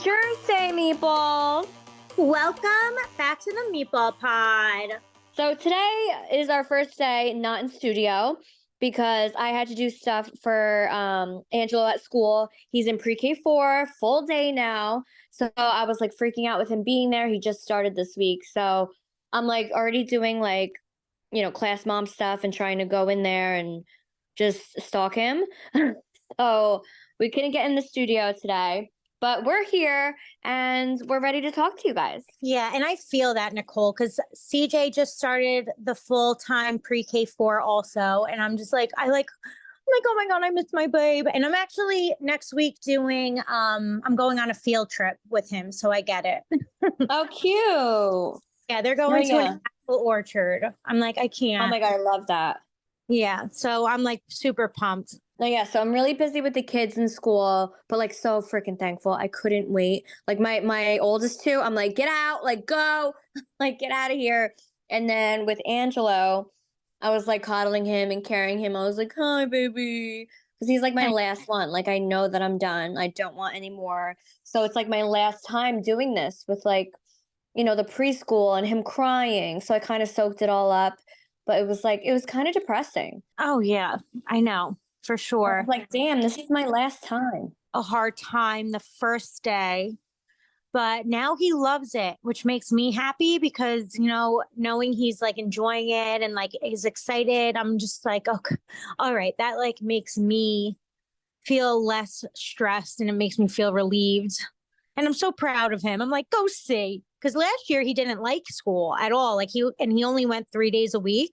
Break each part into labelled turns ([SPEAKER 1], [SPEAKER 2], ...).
[SPEAKER 1] Thursday, Meatball.
[SPEAKER 2] Welcome back to the Meatball Pod.
[SPEAKER 1] So today is our first day not in studio because I had to do stuff for Angelo at school. He's in pre-K 4, full day now. So I was like freaking out with him being there. He just started this week. So I'm like already doing like, class mom stuff and trying to go in there and just stalk him. So we couldn't get in the studio today. But we're here and we're ready to talk to you guys.
[SPEAKER 2] Yeah, and I feel that, Nicole, because CJ just started the full-time pre-K 4 also. And I'm just like, I'm like, oh my God, I miss my babe. And I'm actually next week doing, I'm going on a field trip with him. So I get it.
[SPEAKER 1] Oh, cute.
[SPEAKER 2] Yeah, they're going to an apple orchard. I'm like, I can't.
[SPEAKER 1] Oh my God, I love that.
[SPEAKER 2] Yeah, so I'm like super pumped.
[SPEAKER 1] No, yeah, so I'm really busy with the kids in school, but like so freaking thankful. I couldn't wait. Like my oldest two, I'm like, get out, like go, like get out of here. And then with Angelo, I was like coddling him and carrying him. I was like, hi, baby. Because he's like my last one. Like I know that I'm done. I don't want any more. So it's like my last time doing this with like, the preschool and him crying. So I kind of soaked it all up. But it was kind of depressing.
[SPEAKER 2] Oh, yeah, I know. For sure.
[SPEAKER 1] Like, damn, this is my last time.
[SPEAKER 2] A hard time the first day, but now he loves it, which makes me happy because, knowing he's like enjoying it and like is excited, I'm just like, okay, all right. That like makes me feel less stressed and it makes me feel relieved. And I'm so proud of him. I'm like, go see. Because last year he didn't like school at all. Like he only went 3 days a week.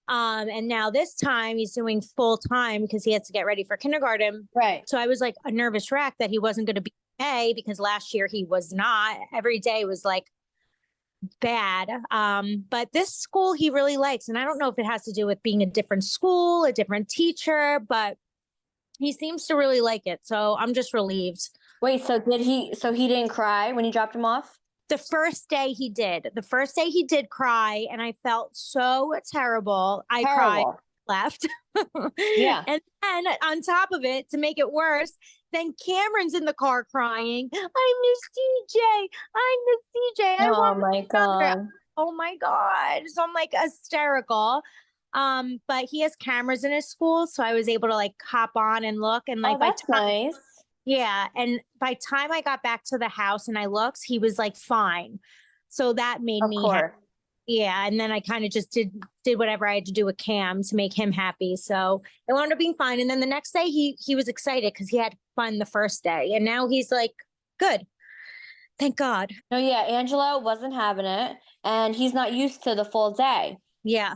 [SPEAKER 2] And now this time he's doing full time because he has to get ready for kindergarten.
[SPEAKER 1] Right.
[SPEAKER 2] So I was like a nervous wreck that he wasn't going to be okay because last year he was not. Every day was like bad. But this school he really likes. And I don't know if it has to do with being a different school, a different teacher, but he seems to really like it. So I'm just relieved.
[SPEAKER 1] Wait, so he didn't cry when you dropped him off?
[SPEAKER 2] The first day he did. The first day he did cry, and I felt so terrible. I cried, left.
[SPEAKER 1] Yeah.
[SPEAKER 2] And then on top of it, to make it worse, then Cameron's in the car crying, I miss CJ. I miss CJ.
[SPEAKER 1] Oh my God.
[SPEAKER 2] Oh my God. So I'm like hysterical. But he has cameras in his school, so I was able to like hop on and look. And like,
[SPEAKER 1] that's nice.
[SPEAKER 2] Yeah. And by time I got back to the house and I looked, he was like fine. So that made me happy. Yeah. And then I kind of just did whatever I had to do with Cam to make him happy. So it wound up being fine. And then the next day he was excited because he had fun the first day. And now he's like, good. Thank God.
[SPEAKER 1] No, yeah. Angelo wasn't having it. And he's not used to the full day.
[SPEAKER 2] Yeah.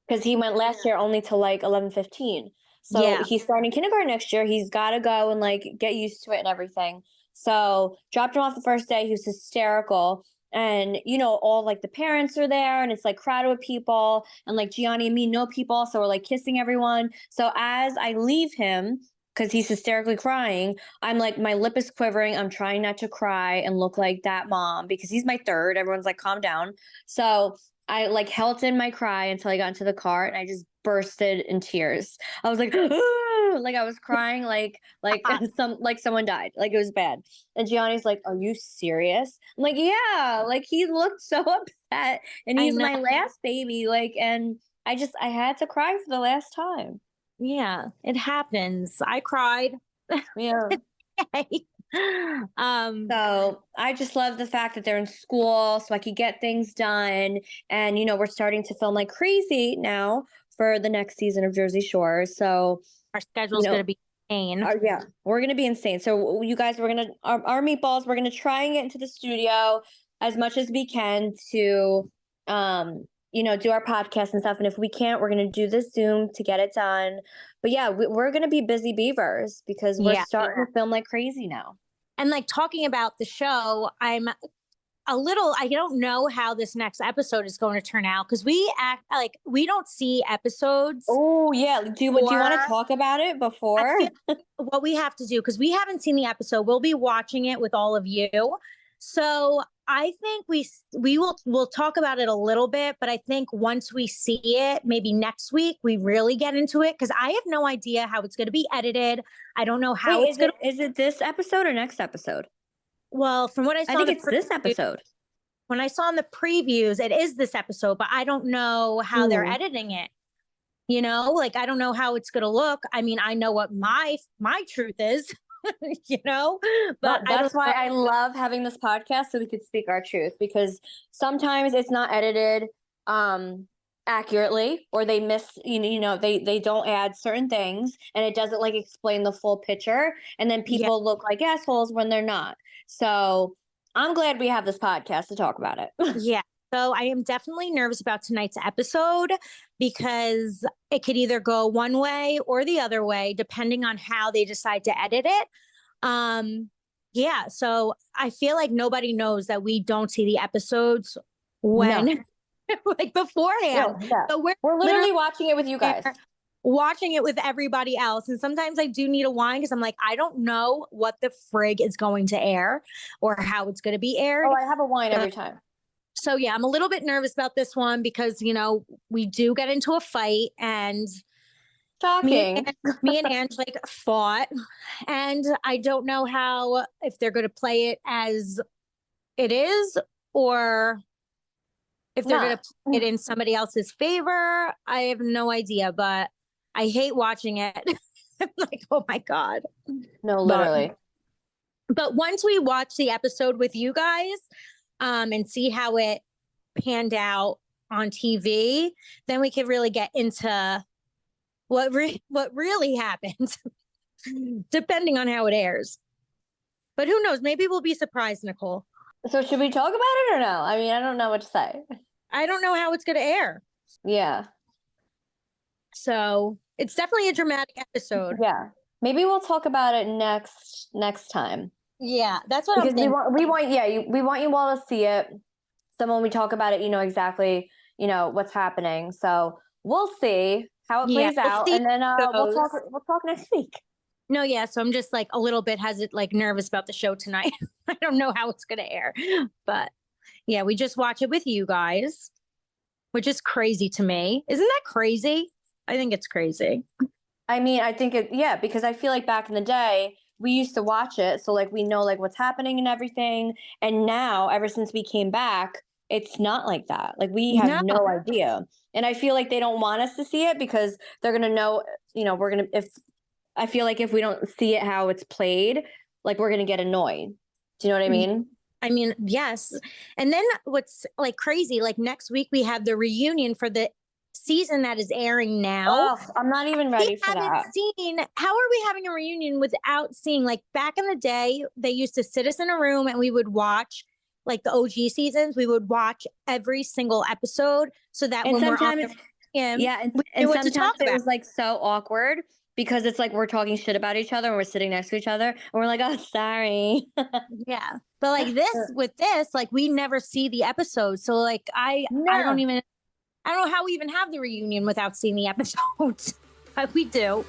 [SPEAKER 1] Because he went last year only to like 11:15. So he's starting kindergarten next year. He's got to go and like get used to it and everything. So dropped him off the first day. He was hysterical. And, all like the parents are there and it's like crowded with people and like Gianni and me know people. So we're like kissing everyone. So as I leave him, because he's hysterically crying, I'm like, my lip is quivering. I'm trying not to cry and look like that mom because he's my third. Everyone's like, calm down. So I like held in my cry until I got into the car and I just bursted in tears. I was like, like I was crying like someone died. Like it was bad. And Gianni's like, are you serious? I'm like, yeah. Like he looked so upset and he's my last baby. Like, and I had to cry for the last time.
[SPEAKER 2] Yeah, it happens. I cried.
[SPEAKER 1] Yeah. So I just love the fact that they're in school so I could get things done. And, we're starting to film like crazy now for the next season of Jersey Shore. So
[SPEAKER 2] our schedule's going to be insane.
[SPEAKER 1] Yeah, we're going to be insane. So you guys, our meatballs, we're going to try and get into the studio as much as we can to, do our podcast and stuff. And if we can't, we're going to do this Zoom to get it done. But yeah, we're going to be busy beavers because we're starting to film like crazy now.
[SPEAKER 2] And like talking about the show, I don't know how this next episode is going to turn out because we act like we don't see episodes.
[SPEAKER 1] Oh yeah. Do you want to talk about it before?
[SPEAKER 2] What we have to do, because we haven't seen the episode, we'll be watching it with all of you. So I think we'll talk about it a little bit, but I think once we see it, maybe next week, we really get into it because I have no idea how it's going to be edited. I don't know how Is it this episode or next episode? Well, from what I saw,
[SPEAKER 1] I think it's this episode.
[SPEAKER 2] When I saw in the previews, it is this episode, but I don't know how they're
[SPEAKER 1] Ooh.
[SPEAKER 2] editing it. You know, like I don't know how it's going to look. I mean, I know what my truth is, you know, but I
[SPEAKER 1] That's
[SPEAKER 2] don't
[SPEAKER 1] why
[SPEAKER 2] know.
[SPEAKER 1] I love having this podcast so we could speak our truth, because sometimes it's not edited accurately, or they miss, they don't add certain things, and it doesn't like explain the full picture, and then
[SPEAKER 2] Yeah.
[SPEAKER 1] people look like assholes when they're not. So I'm glad we have this podcast to talk about it.
[SPEAKER 2] Yeah. So I am definitely nervous about tonight's episode because it could either go one way or the other way, depending on how they decide to edit it. Yeah. So I feel like nobody knows that we don't see the episodes when,
[SPEAKER 1] No.
[SPEAKER 2] like beforehand.
[SPEAKER 1] Yeah.
[SPEAKER 2] So
[SPEAKER 1] we're literally watching it with you guys.
[SPEAKER 2] Watching it with everybody else. And sometimes I do need a wine because I'm like, I don't know what the frig is going to air or how it's going to be aired.
[SPEAKER 1] Oh, I have a wine every time.
[SPEAKER 2] So yeah, I'm a little bit nervous about this one because, we do get into a fight, and
[SPEAKER 1] Shocking.
[SPEAKER 2] me and Ange like fought, and I don't know if they're going to play it as it is or if they're going to play it in somebody else's favor. I have no idea, but I hate watching it. I'm like, oh my God.
[SPEAKER 1] No, literally.
[SPEAKER 2] But once we watch the episode with you guys, and see how it panned out on TV, then we could really get into what really happened, depending on how it airs. But who knows? Maybe we'll be surprised, Nicole.
[SPEAKER 1] So should we talk about it or no? I mean, I don't know what to say.
[SPEAKER 2] I don't know how it's going to air.
[SPEAKER 1] Yeah.
[SPEAKER 2] So it's definitely a dramatic episode.
[SPEAKER 1] Yeah. Maybe we'll talk about it next time.
[SPEAKER 2] Yeah, that's what I'm thinking.
[SPEAKER 1] We want you all to see it. So when we talk about it, you know exactly, what's happening. So we'll see how it plays out, and then we'll talk next week.
[SPEAKER 2] No, yeah. So I'm just like a little bit nervous about the show tonight. I don't know how it's gonna air, but yeah, we just watch it with you guys, which is crazy to me. Isn't that crazy? I think it's crazy.
[SPEAKER 1] I mean, I think because I feel like back in the day, we used to watch it, so like we know like what's happening and everything. And now, ever since we came back, it's not like that. Like we have no idea. And I feel like they don't want us to see it because they're gonna know, I feel like if we don't see it how it's played, like we're gonna get annoyed. Do you know what I mean?
[SPEAKER 2] I mean, yes. And then what's like crazy, like next week we have the reunion for the season that is airing now.
[SPEAKER 1] Oh, I'm not even ready for that.
[SPEAKER 2] How are we having a reunion without seeing, like back in the day, they used to sit us in a room and we would watch like the OG seasons. We would watch every single episode so that when we're on
[SPEAKER 1] and sometimes it was like so awkward because it's like we're talking shit about each other and we're sitting next to each other and we're like, oh, sorry.
[SPEAKER 2] Yeah. But like with this, like we never see the episode. So like I don't know how we even have the reunion without seeing the episodes, but we do.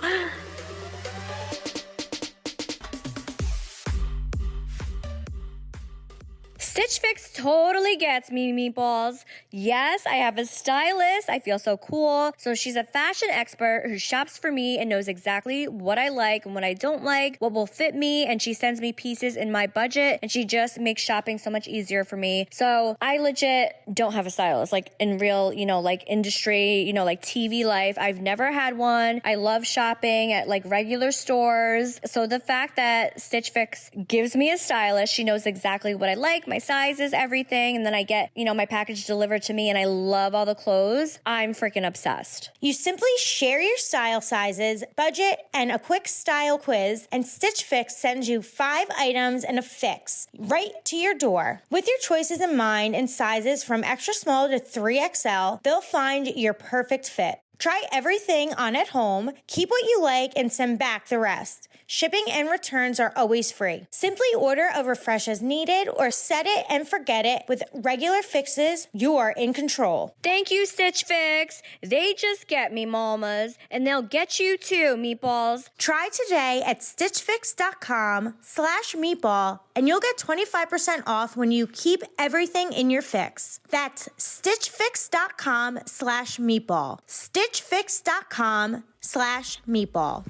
[SPEAKER 1] Stitch Fix totally gets me, meatballs. Yes, I have a stylist. I feel so cool. So she's a fashion expert who shops for me and knows exactly what I like and what I don't like, what will fit me, and she sends me pieces in my budget, and she just makes shopping so much easier for me. So I legit don't have a stylist. Like in real, like industry, like TV life, I've never had one. I love shopping at like regular stores. So the fact that Stitch Fix gives me a stylist, she knows exactly what I like, my sizes, everything, and then I get, my package delivered to me, and I love all the clothes. I'm freaking obsessed.
[SPEAKER 2] You simply share your style sizes, budget, and a quick style quiz, and Stitch Fix sends you 5 items and a fix right to your door. With your choices in mind and sizes from extra small to 3XL, they'll find your perfect fit. Try everything on at home, keep what you like, and send back the rest. Shipping and returns are always free. Simply order a refresh as needed or set it and forget it. With regular fixes, you're in control.
[SPEAKER 1] Thank you, Stitch Fix. They just get me, mamas, and they'll get you too, meatballs.
[SPEAKER 2] Try today at stitchfix.com/meatball and you'll get 25% off when you keep everything in your fix. That's stitchfix.com/meatball. stitchfix.com/meatball.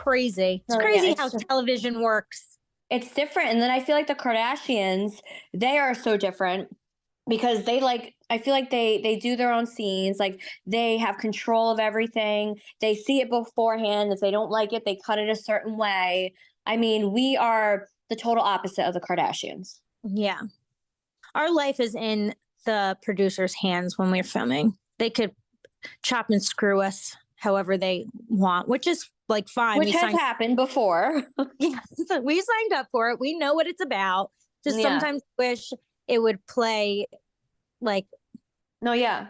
[SPEAKER 2] crazy. It's
[SPEAKER 1] No,
[SPEAKER 2] crazy how television works.
[SPEAKER 1] It's different. And then I feel like the Kardashians, they are so different because they like, I feel like they do their own scenes, like they have control of everything. They see it beforehand. If they don't like it, they cut it a certain way. I mean, we are the total opposite of the Kardashians.
[SPEAKER 2] Yeah. Our life is in the producer's hands when we're filming. They could chop and screw us however they want, which is like fine.
[SPEAKER 1] Which has happened before.
[SPEAKER 2] Yeah, so we signed up for it. We know what it's about. Just sometimes wish it would play like
[SPEAKER 1] no, yeah.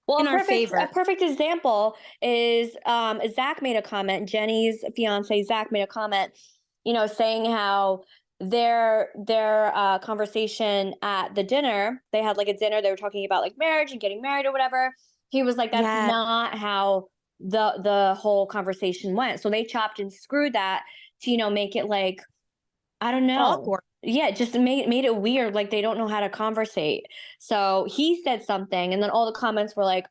[SPEAKER 1] Well,
[SPEAKER 2] in our favor.
[SPEAKER 1] A perfect example is Zach made a comment. Jenny's fiance Zach made a comment, you know, saying how their conversation at the dinner, they had like a dinner, they were talking about like marriage and getting married or whatever. He was like, that's not how the whole conversation went. So they chopped and screwed that to, you know, make it like, I don't know.
[SPEAKER 2] Awkward.
[SPEAKER 1] Yeah, just made it weird, like they don't know how to conversate. So he said something, and then all the comments were like,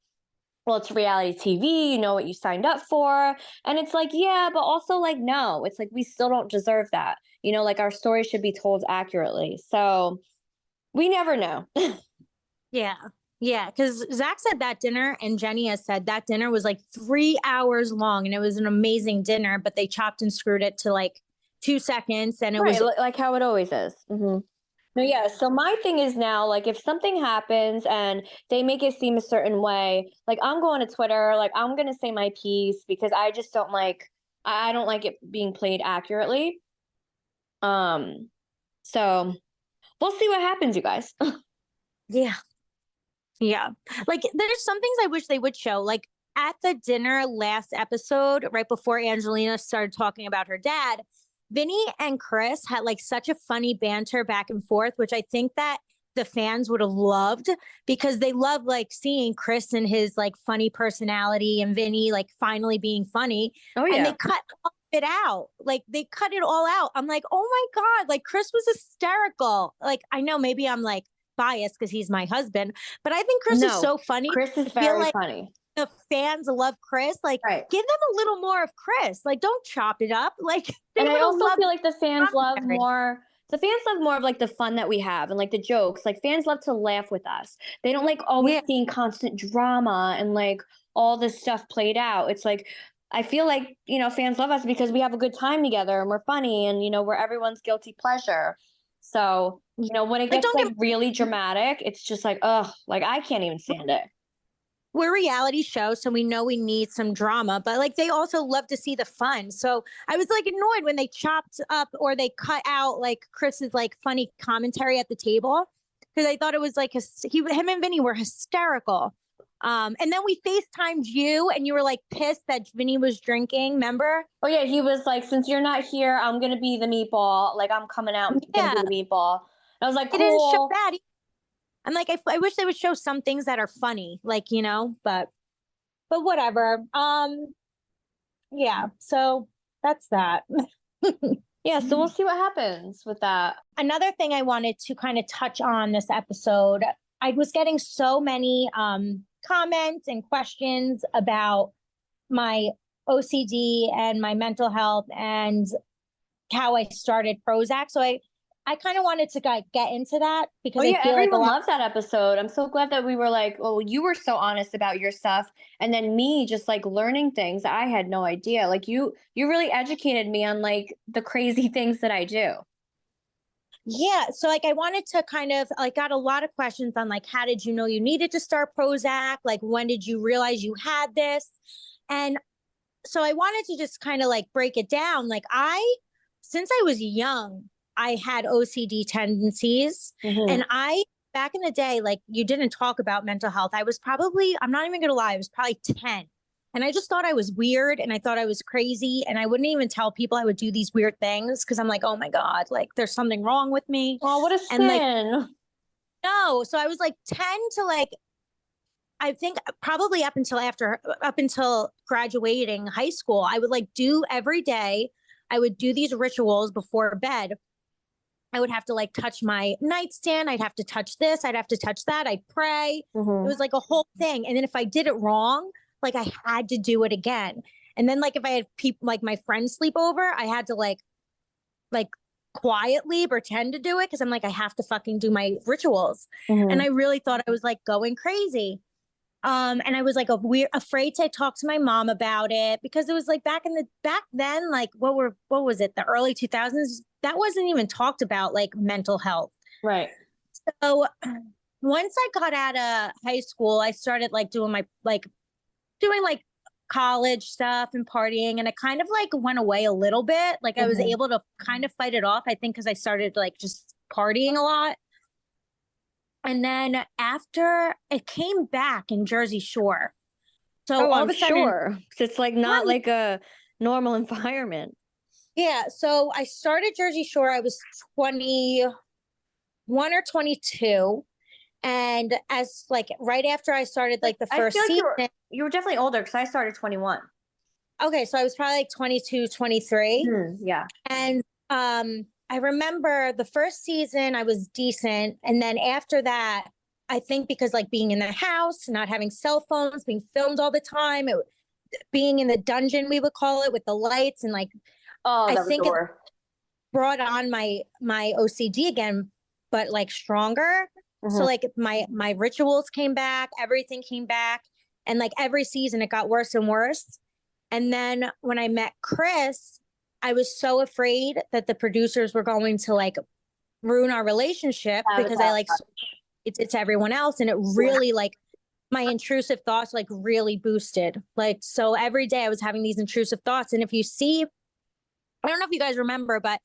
[SPEAKER 1] well, it's reality TV, you know what you signed up for. And it's like, yeah, but also like, no, it's like we still don't deserve that. You know, like our story should be told accurately. So we never know.
[SPEAKER 2] Yeah. Yeah. Because Zach said that dinner, and Jenny has said that dinner was like 3 hours long, and it was an amazing dinner, but they chopped and screwed it to like 2 seconds. And it was
[SPEAKER 1] like how it always is. Mm-hmm. No, yeah. So my thing is now, like, if something happens and they make it seem a certain way, like I'm going to Twitter, like I'm gonna say my piece because I just don't like, I don't like it being played accurately. So we'll see what happens, you guys.
[SPEAKER 2] Yeah. Yeah. Like there's some things I wish they would show. Like at the dinner last episode, right before Angelina started talking about her dad, Vinny and Chris had like such a funny banter back and forth, which I think that the fans would have loved because they love like seeing Chris and his like funny personality and Vinny like finally being funny.
[SPEAKER 1] Oh, yeah.
[SPEAKER 2] And they cut it out. Like they cut it all out. I'm like, oh my God, like Chris was hysterical. Like I know maybe I'm like biased because he's my husband, but I think Chris is so funny.
[SPEAKER 1] Chris is very funny.
[SPEAKER 2] The fans love Chris. Like, give them a little more of Chris. Like, don't chop it up. Like,
[SPEAKER 1] and I also feel like the fans love more. The fans love more of like the fun that we have and like the jokes. Like fans love to laugh with us. They don't like always seeing constant drama and like all this stuff played out. It's like I feel like, you know, fans love us because we have a good time together and we're funny and, you know, we're everyone's guilty pleasure. So, you know, when it gets like really dramatic, it's just like, ugh, like I can't even stand it.
[SPEAKER 2] We're a reality show, so we know we need some drama, but like they also love to see the fun. So I was like annoyed when they chopped up or they cut out like Chris's like funny commentary at the table because I thought it was like him and Vinny were hysterical. And then we FaceTimed you and you were like pissed that Vinny was drinking, remember?
[SPEAKER 1] Oh yeah, he was like, since you're not here, I'm gonna be the meatball. Like I'm coming out and gonna be the meatball. And I was like, cool.
[SPEAKER 2] It didn't show that. I'm like, I wish they would show some things that are funny, like, you know, but whatever. Yeah, so that's that.
[SPEAKER 1] Yeah, so we'll see what happens with that.
[SPEAKER 2] Another thing I wanted to kind of touch on this episode, I was getting so many comments and questions about my OCD and my mental health and how I started Prozac. So I kind of wanted to get into that because I feel
[SPEAKER 1] everyone loves that episode. I'm so glad that we were like, oh, you were so honest about your stuff. And then me just like learning things I had no idea. Like you really educated me on like the crazy things that I do.
[SPEAKER 2] Yeah. So like I wanted to kind of like got a lot of questions on like, how did you know you needed to start Prozac? Like, when did you realize you had this? And so I wanted to just kind of like break it down. Like since I was young, I had OCD tendencies. Mm-hmm. And back in the day, like you didn't talk about mental health. I was probably, I'm not even going to lie, I was probably 10. And I just thought I was weird and I thought I was crazy. And I wouldn't even tell people I would do these weird things because I'm like, oh my God, like there's something wrong with me.
[SPEAKER 1] Oh, what a sin.
[SPEAKER 2] And like, no. So I was like 10 to like, I think probably up until graduating high school, I would like do every day. I would do these rituals before bed. I would have to like touch my nightstand. I'd have to touch this. I'd have to touch that. I'd pray. Mm-hmm. It was like a whole thing. And then if I did it wrong, like I had to do it again. And then like if I had people like my friends sleep over, I had to like quietly pretend to do it because I'm like, I have to fucking do my rituals. And I really thought I was like going crazy. And I was like afraid to talk to my mom about it because it was like back then, like what was it, the early 2000s? That wasn't even talked about, like mental health.
[SPEAKER 1] Right.
[SPEAKER 2] So once I got out of high school, I started like doing college stuff and partying, and it kind of like went away a little bit. Like I was able to kind of fight it off, I think, because I started like just partying a lot. And then after it came back in Jersey Shore. So all
[SPEAKER 1] I'm
[SPEAKER 2] of a sudden,
[SPEAKER 1] sure. It's like not like a normal environment.
[SPEAKER 2] yeah. So I started Jersey Shore. I was 21 or 22. And as like right after I started like the first season,
[SPEAKER 1] you were definitely older because I started 21.
[SPEAKER 2] Okay, so I was probably like 22, 23.
[SPEAKER 1] Yeah.
[SPEAKER 2] And I remember the first season I was decent. And then after that, I think because like being in the house, not having cell phones, being filmed all the time, being in the dungeon, we would call it, with the lights, and like, I think it brought on my OCD again, but like stronger. So like my rituals came back, everything came back. And like every season it got worse and worse. And then when I met Chris, I was so afraid that the producers were going to like ruin our relationship because I like it's everyone else. And it really like my intrusive thoughts like really boosted. Like, so every day I was having these intrusive thoughts. And if you see, I don't know if you guys remember, but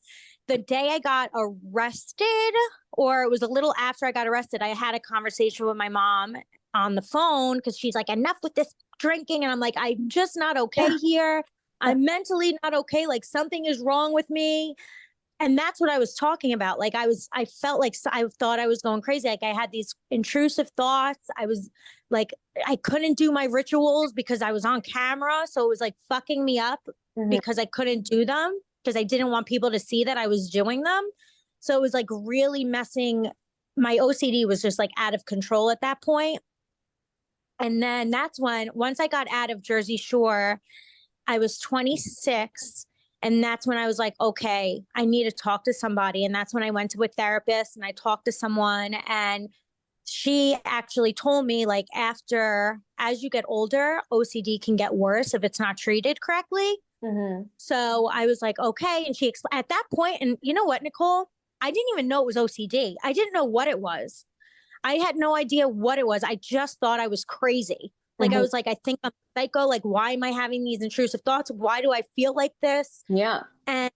[SPEAKER 2] the day I got arrested, or it was a little after I got arrested, I had a conversation with my mom on the phone because she's like, enough with this drinking. And I'm like, I'm just not okay here. I'm mentally not okay. Like something is wrong with me. And that's what I was talking about. Like I felt like I thought I was going crazy. Like I had these intrusive thoughts. I was like, I couldn't do my rituals because I was on camera. So it was like fucking me up because I couldn't do them because I didn't want people to see that I was doing them. So it was like really messing. My OCD was just like out of control at that point. And then that's when, once I got out of Jersey Shore, I was 26. And that's when I was like, okay, I need to talk to somebody. And that's when I went to a therapist and I talked to someone. And she actually told me, like, as you get older, OCD can get worse if it's not treated correctly. So I was like, okay. And she at that point, and you know what, Nicole? I didn't even know it was OCD. I didn't know what it was. I had no idea what it was. I just thought I was crazy. Like I was like, I think I'm psycho. Like, why am I having these intrusive thoughts? Why do I feel like this?
[SPEAKER 1] Yeah.
[SPEAKER 2] And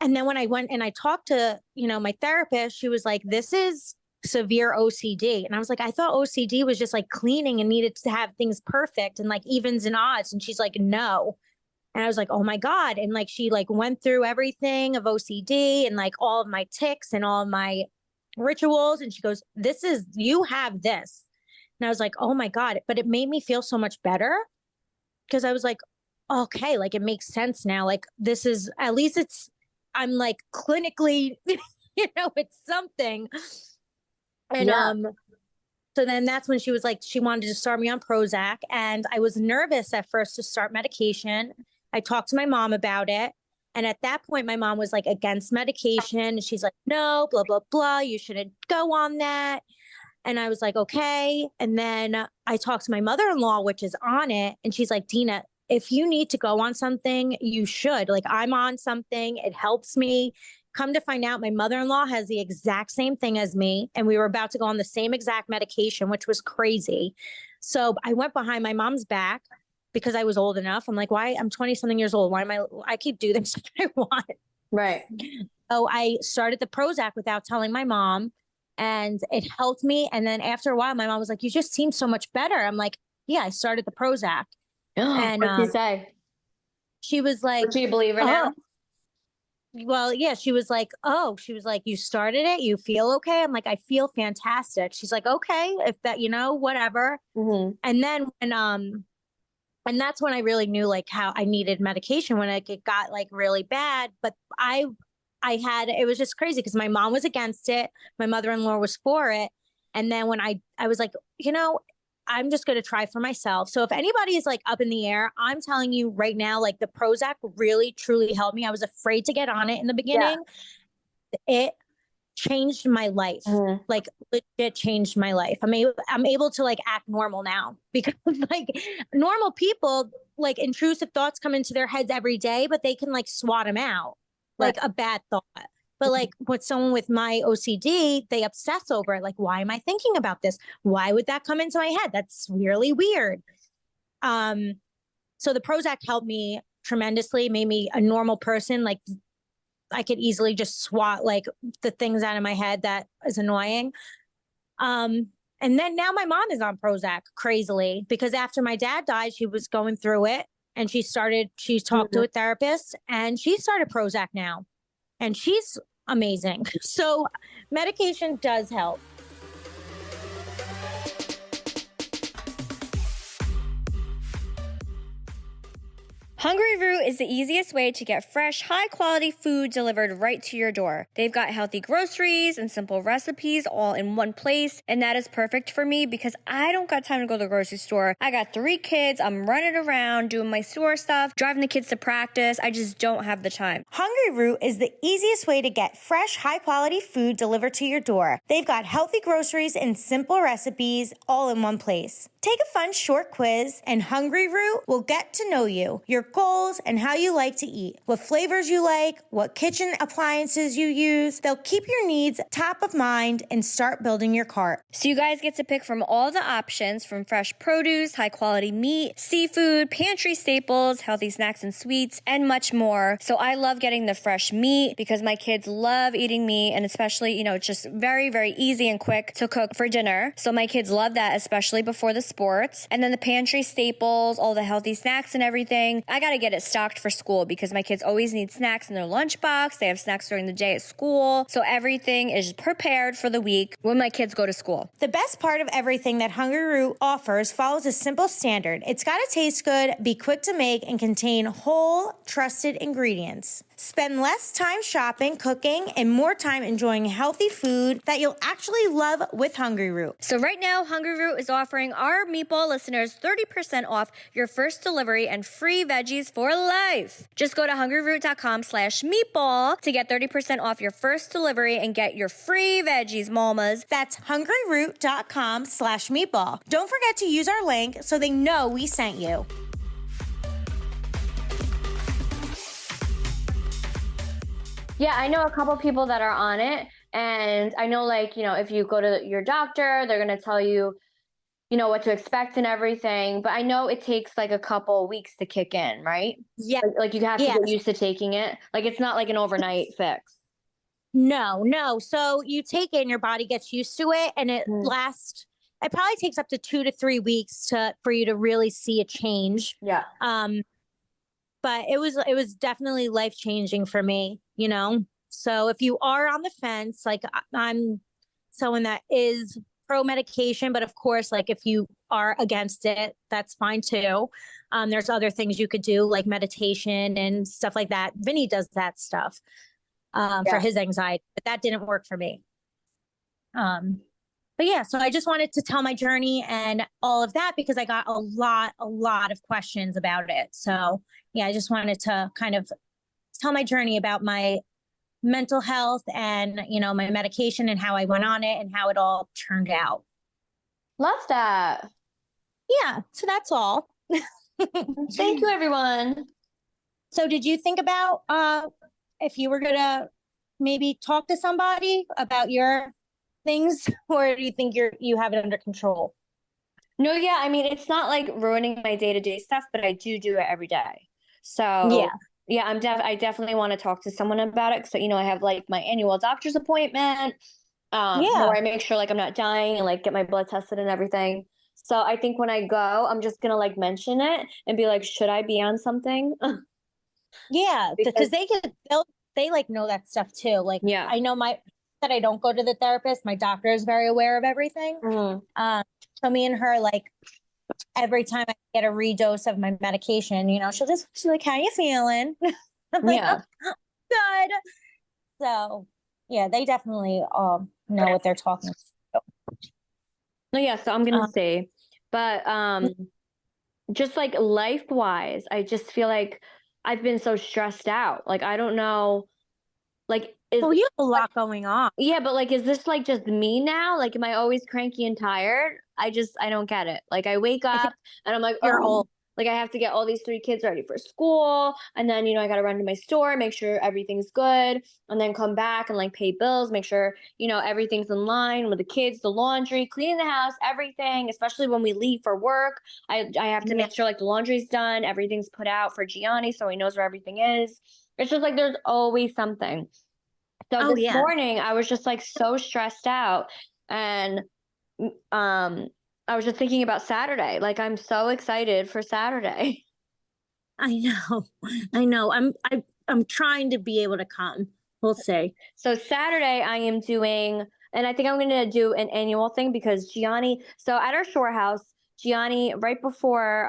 [SPEAKER 2] then when I went and I talked to, my therapist, she was like, this is severe OCD. And I was like, I thought OCD was just like cleaning and needed to have things perfect and like evens and odds. And she's like, no. And I was like, oh my God. And like, she like went through everything of OCD and like all of my tics and all of my rituals. And she goes, you have this. And I was like, oh my God. But it made me feel so much better because I was like, okay, like it makes sense now. Like this is, at least I'm like clinically, it's something. And so then that's when she was like, she wanted to start me on Prozac. And I was nervous at first to start medication. I talked to my mom about it. And at that point, my mom was like against medication. And she's like, no, blah, blah, blah. You shouldn't go on that. And I was like, okay. And then I talked to my mother-in-law, which is on it. And she's like, Deena, if you need to go on something, you should. Like, I'm on something. It helps me. Come to find out, my mother-in-law has the exact same thing as me. And we were about to go on the same exact medication, which was crazy. So I went behind my mom's back because I was old enough. I'm like, why? I'm 20 something years old. Why I keep doing this if I want.
[SPEAKER 1] Right.
[SPEAKER 2] So I started the Prozac without telling my mom. And it helped me. And then after a while, my mom was like, you just seem so much better. I'm like, yeah, I started the Prozac. And
[SPEAKER 1] what'd she say?
[SPEAKER 2] She was like,
[SPEAKER 1] do you believe her now?
[SPEAKER 2] Well, yeah, she was like, you started it. You feel okay? I'm like, I feel fantastic. She's like, okay, if that, whatever. And then and that's when I really knew like how I needed medication when it got like really bad. But it was just crazy because my mom was against it. My mother-in-law was for it. And then when I was like, I'm just going to try for myself. So if anybody is like up in the air, I'm telling you right now, like the Prozac really, truly helped me. I was afraid to get on it in the beginning. It changed my life. Like legit changed my life. I'm able to like act normal now, because like normal people, like intrusive thoughts come into their heads every day, but they can like swat them out like a bad thought. But like with someone with my OCD, they obsess over it. Like, why am I thinking about this? Why would that come into my head? That's really weird. So the Prozac helped me tremendously, made me a normal person. Like I could easily just swat like the things out of my head that is annoying. And then now my mom is on Prozac crazily, because after my dad died, she was going through it, and she talked to a therapist, and she started Prozac now, and she's amazing. So medication does help.
[SPEAKER 1] Hungryroot is the easiest way to get fresh, high-quality food delivered right to your door. They've got healthy groceries and simple recipes all in one place, and that is perfect for me because I don't got time to go to the grocery store. I got 3 kids, I'm running around doing my store stuff, driving the kids to practice. I just don't have the time.
[SPEAKER 3] Hungryroot is the easiest way to get fresh, high-quality food delivered to your door. They've got healthy groceries and simple recipes all in one place. Take a fun short quiz, and Hungryroot will get to know you, your goals, and how you like to eat, what flavors you like, what kitchen appliances you use. They'll keep your needs top of mind and start building your cart.
[SPEAKER 1] So you guys get to pick from all the options, from fresh produce, high quality meat, seafood, pantry staples, healthy snacks and sweets, and much more. So I love getting the fresh meat because my kids love eating meat, and especially, it's just very, very easy and quick to cook for dinner. So my kids love that, especially before the sports. And then the pantry staples, all the healthy snacks and everything. I got to get it stocked for school because my kids always need snacks in their lunchbox. They have snacks during the day at school. So everything is prepared for the week when my kids go to school.
[SPEAKER 3] The best part of everything that Hungryroot offers follows a simple standard. It's got to taste good, be quick to make, and contain whole, trusted ingredients. Spend less time shopping, cooking, and more time enjoying healthy food that you'll actually love with Hungryroot.
[SPEAKER 1] So right now, Hungryroot is offering our Meatball listeners 30% off your first delivery and free veggies for life. Just go to hungryroot.com/meatball to get 30% off your first delivery and get your free veggies, mamas.
[SPEAKER 3] That's hungryroot.com/meatball. Don't forget to use our link so they know we sent you.
[SPEAKER 1] Yeah, I know a couple people that are on it, and I know, if you go to your doctor, they're going to tell you, what to expect and everything, but I know it takes like a couple weeks to kick in, right?
[SPEAKER 2] Yeah.
[SPEAKER 1] Like you have to get used to taking it. Like it's not like an overnight fix.
[SPEAKER 2] No. So you take it and your body gets used to it, and it probably takes up to 2 to 3 weeks for you to really see a change.
[SPEAKER 1] Yeah.
[SPEAKER 2] But it was definitely life-changing for me, So if you are on the fence, like I'm someone that is pro medication, but of course, like if you are against it, that's fine too. There's other things you could do, like meditation and stuff like that. Vinny does that stuff for his anxiety, but that didn't work for me. But yeah, so I just wanted to tell my journey and all of that because I got a lot of questions about it. So yeah, I just wanted to kind of tell my journey about my mental health and, my medication and how I went on it and how it all turned out.
[SPEAKER 1] Love that.
[SPEAKER 2] Yeah, so that's all.
[SPEAKER 1] Thank you, everyone.
[SPEAKER 2] So did you think about if you were going to maybe talk to somebody about your things, or do you think you have it under control?
[SPEAKER 1] No, yeah, I mean, it's not like ruining my day-to-day stuff, but I do it every day. So yeah, I definitely want to talk to someone about it. So, I have like my annual doctor's appointment, where I make sure like I'm not dying and like get my blood tested and everything. So I think when I go, I'm just gonna like mention it and be like, should I be on something?
[SPEAKER 2] Yeah, because they like know that stuff too. Like, I know that I don't go to the therapist. My doctor is very aware of everything. So me and her, like, every time I get a redose of my medication, she's like, how you feeling? I'm like, oh, good. So yeah, they definitely know what they're talking about.
[SPEAKER 1] No, yeah, so I'm gonna say, But just like life wise, I just feel like I've been so stressed out. Like I don't know, like
[SPEAKER 2] Well, you have a lot going on.
[SPEAKER 1] yeah, but like is this like just me now? Like am I always cranky and tired? I don't get it. Like I wake
[SPEAKER 2] I
[SPEAKER 1] up
[SPEAKER 2] think
[SPEAKER 1] and I'm like,
[SPEAKER 2] you're
[SPEAKER 1] oh,
[SPEAKER 2] old.
[SPEAKER 1] like I have to get all these 3 kids ready for school, and then I got to run to my store, make sure everything's good, and then come back and like pay bills, make sure everything's in line with the kids, the laundry, cleaning the house, everything. Especially when we leave for work, I have to
[SPEAKER 2] Yeah.
[SPEAKER 1] make sure like the laundry's done, everything's put out for Gianni so he knows where everything is. It's just like there's always something. So
[SPEAKER 2] Oh
[SPEAKER 1] this
[SPEAKER 2] yeah.
[SPEAKER 1] morning I was just like so stressed out, and um I was just thinking about Saturday. Like I'm so excited for Saturday.
[SPEAKER 2] I know. I know. I'm trying to be able to come. We'll see.
[SPEAKER 1] So Saturday I am doing, and I think I'm going to do an annual thing because Gianni, so at our shore house, Gianni, right before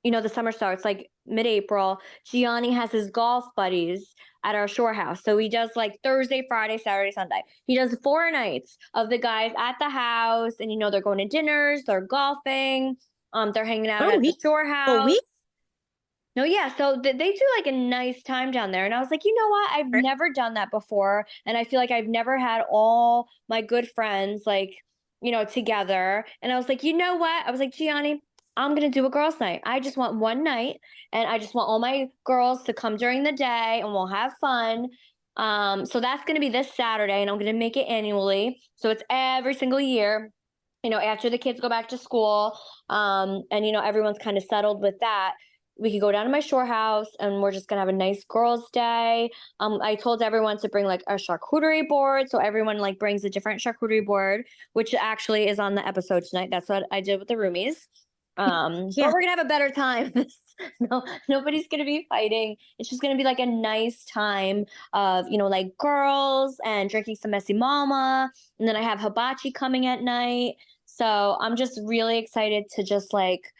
[SPEAKER 1] the summer starts, like mid-April, Gianni has his golf buddies at our shore house. So he does like Thursday, Friday, Saturday, Sunday. He does 4 nights of the guys at the house, and they're going to dinners, they're golfing, they're hanging out
[SPEAKER 2] Oh,
[SPEAKER 1] at the shore
[SPEAKER 2] a
[SPEAKER 1] house.
[SPEAKER 2] week.
[SPEAKER 1] No, yeah. So they do like a nice time down there. And I was like, you know what? I've never done that before. And I feel like I've never had all my good friends like, together. And I was like, you know what? I was like, Gianni, I'm going to do a girls' night. I just want one night, and I just want all my girls to come during the day and we'll have fun. So that's going to be this Saturday, and I'm going to make it annually. So it's every single year, after the kids go back to school. And everyone's kind of settled with that, we could go down to my shore house and we're just gonna have a nice girls' day. I told everyone to bring like a charcuterie board, so everyone like brings a different charcuterie board, which actually is on the episode tonight. That's what I did with the roomies. But we're gonna have a better time. No, nobody's gonna be fighting. It's just gonna be like a nice time of like girls and drinking some messy mama, and then I have hibachi coming at night. So I'm just really excited to just like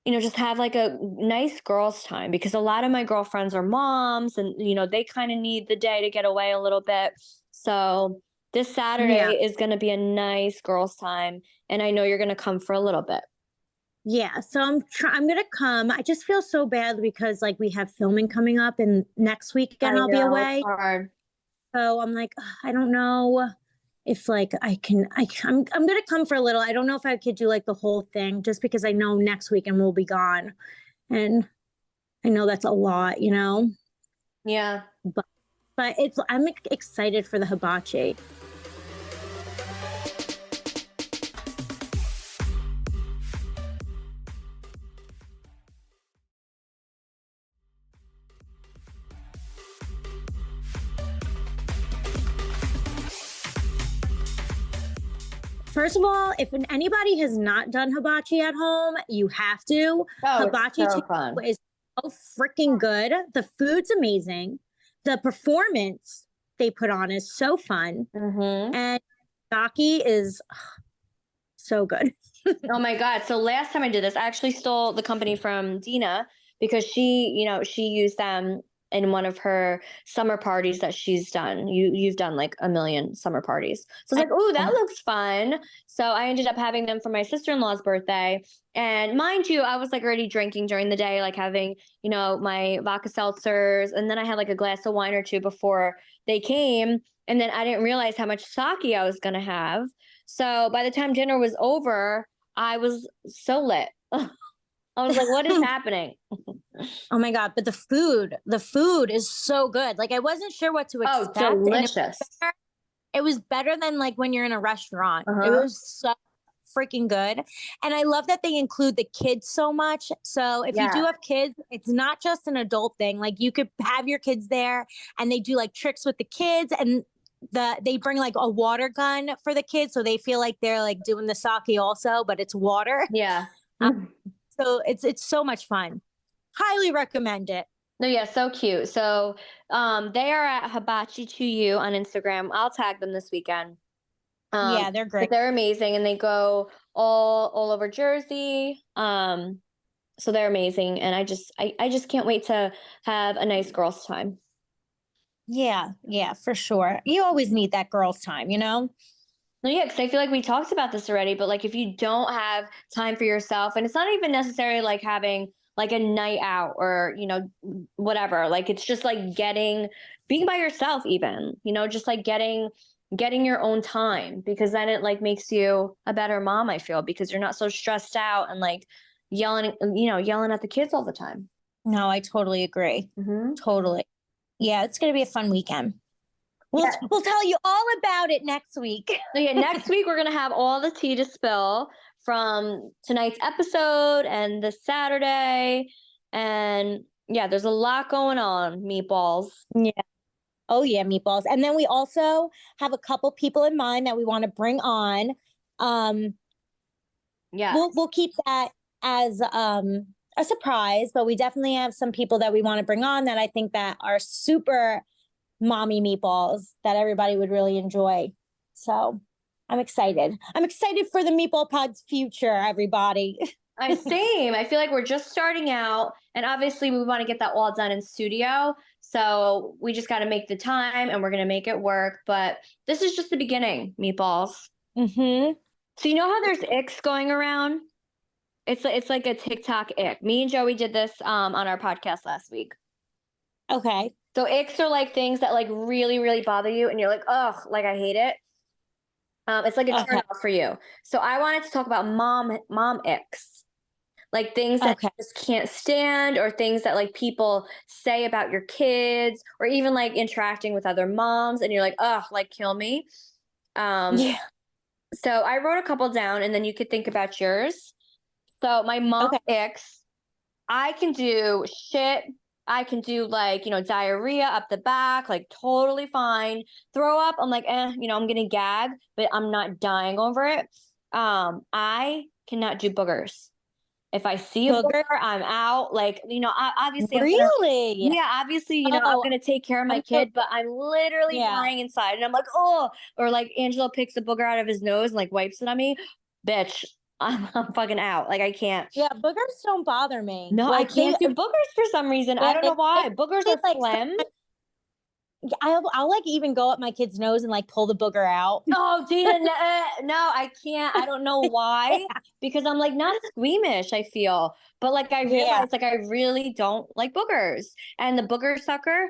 [SPEAKER 1] just have like a nice girls' time, because a lot of my girlfriends are moms, and they kind of need the day to get away a little bit. So this Saturday is going to be a nice girls' time, and I know you're going to come for a little bit.
[SPEAKER 2] Yeah, so I'm gonna come. I just feel so bad because like we have filming coming up, and next weekend I'll be away.
[SPEAKER 1] It's hard.
[SPEAKER 2] So I'm like, I don't know if like I'm gonna come for a little. I don't know if I could do like the whole thing, just because I know next weekend we'll be gone, and I know that's a lot,
[SPEAKER 1] Yeah.
[SPEAKER 2] But I'm excited for the hibachi. First of all, if anybody has not done hibachi at home, you have to. Hibachi
[SPEAKER 1] it's so fun.
[SPEAKER 2] Is so freaking good. The food's amazing. The performance they put on is so fun.
[SPEAKER 1] Mm-hmm.
[SPEAKER 2] And sake is so good.
[SPEAKER 1] Oh my God. So last time I did this, I actually stole the company from Deena, because she used them in one of her summer parties that she's done. You've done like a million summer parties. So I was like, oh, that looks fun. So I ended up having them for my sister-in-law's birthday. And mind you, I was like already drinking during the day, like having, my vodka seltzers. And then I had like a glass of wine or two before they came. And then I didn't realize how much sake I was going to have. So by the time dinner was over, I was so lit. I was like, what is happening?
[SPEAKER 2] Oh my God. But the food is so good. Like I wasn't sure what to expect.
[SPEAKER 1] Oh, delicious.
[SPEAKER 2] It was better than like when you're in a restaurant.
[SPEAKER 1] Uh-huh.
[SPEAKER 2] It was so freaking good. And I love that they include the kids so much. So if you do have kids, it's not just an adult thing. Like you could have your kids there, and they do like tricks with the kids, and they bring like a water gun for the kids, so they feel like they're like doing the sake also, but it's water.
[SPEAKER 1] Yeah.
[SPEAKER 2] So it's so much fun. Highly recommend it.
[SPEAKER 1] No, yeah, so cute. So they are at Hibachi to You on Instagram. I'll tag them this weekend.
[SPEAKER 2] Yeah, they're great.
[SPEAKER 1] They're amazing, and they go all over Jersey. So they're amazing, and I just can't wait to have a nice girls' time.
[SPEAKER 2] Yeah, for sure. You always need that girls' time,
[SPEAKER 1] No, yeah, because I feel like we talked about this already, but like if you don't have time for yourself, and it's not even necessarily like having like a night out or, whatever, like it's just like being by yourself even, just like getting your own time, because then it like makes you a better mom, I feel, because you're not so stressed out and like yelling at the kids all the time.
[SPEAKER 2] No, I totally agree.
[SPEAKER 1] Mm-hmm.
[SPEAKER 2] Totally. Yeah, it's going to be a fun weekend. We'll tell you all about it next week.
[SPEAKER 1] So yeah, next week we're gonna have all the tea to spill from tonight's episode and the Saturday, and yeah, there's a lot going on. Meatballs.
[SPEAKER 2] Yeah. Oh yeah, meatballs. And then we also have a couple people in mind that we want to bring on.
[SPEAKER 1] Yeah,
[SPEAKER 2] we'll keep that as a surprise, but we definitely have some people that we want to bring on that I think that are super mommy meatballs that everybody would really enjoy. So I'm excited. I'm excited for the Meatball Pod's future, everybody.
[SPEAKER 1] same. I feel like we're just starting out, and obviously we want to get that all done in studio. So we just got to make the time, and we're gonna make it work. But this is just the beginning, meatballs.
[SPEAKER 2] Mm-hmm.
[SPEAKER 1] So you know how there's icks going around? It's like a TikTok ick. Me and Joey did this on our podcast last week.
[SPEAKER 2] Okay.
[SPEAKER 1] So icks are like things that like really, really bother you, and you're like, oh, like I hate it. It's like a turn off for you. So I wanted to talk about mom icks, like things that you just can't stand, or things that like people say about your kids, or even like interacting with other moms, and you're like, oh, like kill me.
[SPEAKER 2] Yeah.
[SPEAKER 1] So I wrote a couple down, and then you could think about yours. So my mom icks, I can do shit. I can do like, diarrhea up the back, like totally fine. Throw up, I'm like, I'm gonna gag, but I'm not dying over it. I cannot do boogers. If I see a booger, I'm out. Like, obviously,
[SPEAKER 2] really?
[SPEAKER 1] Obviously, I'm gonna take care of my kid, but I'm literally dying inside, and I'm like, oh, or like Angelo picks a booger out of his nose and like wipes it on me, bitch. I'm fucking out. Like I can't.
[SPEAKER 2] Yeah, boogers don't bother me.
[SPEAKER 1] No,
[SPEAKER 2] like,
[SPEAKER 1] I can't do boogers for some reason. I don't know why. Boogers are
[SPEAKER 2] like
[SPEAKER 1] phlegm.
[SPEAKER 2] I'll like even go up my kid's nose and like pull the booger out.
[SPEAKER 1] Oh, Deena, no, I can't. I don't know why. Because I'm like not squeamish, I feel. But like I realize like I really don't like boogers. And the booger sucker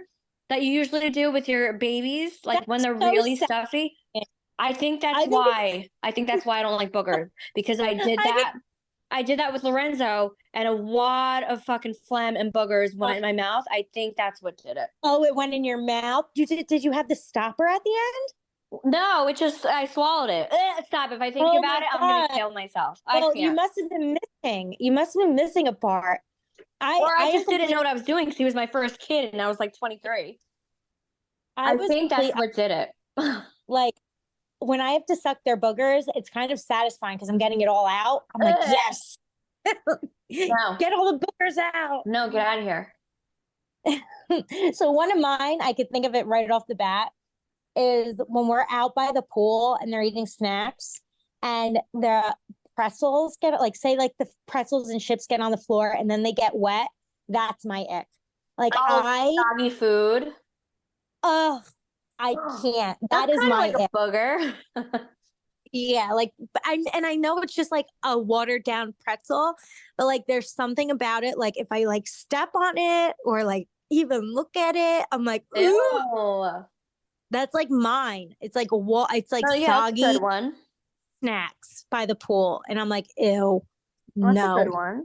[SPEAKER 1] that you usually do with your babies, like when they're really stuffy. I think that's why. I think that's why I don't like boogers. Because I did that. I did that with Lorenzo, and a wad of fucking phlegm and boogers went in my mouth. I think that's what did it.
[SPEAKER 2] Oh, it went in your mouth? Did you have the stopper at the end?
[SPEAKER 1] No, I swallowed it. Stop. If I think about it, I'm going to kill myself.
[SPEAKER 2] Well, you must have been missing. You must have been missing a part.
[SPEAKER 1] I just didn't know what I was doing because he was my first kid and I was like 23. I think that's what did it.
[SPEAKER 2] Like, when I have to suck their boogers, it's kind of satisfying because I'm getting it all out. I'm like, yes. No. Get all the boogers out.
[SPEAKER 1] No, get out of here.
[SPEAKER 2] So one of mine, I could think of it right off the bat, is when we're out by the pool and they're eating snacks and the pretzels get like, say like the pretzels and chips get on the floor and then they get wet. That's my ick. Like
[SPEAKER 1] soggy food.
[SPEAKER 2] Oh, I can't. That is my
[SPEAKER 1] like a booger.
[SPEAKER 2] Yeah, like I know it's just like a watered down pretzel, but like there's something about it. Like if I like step on it or like even look at it, I'm like, ew. That's like mine. It's like it's like soggy
[SPEAKER 1] that's a good one.
[SPEAKER 2] Snacks by the pool, and I'm like, ew,
[SPEAKER 1] that's
[SPEAKER 2] no.
[SPEAKER 1] a good one.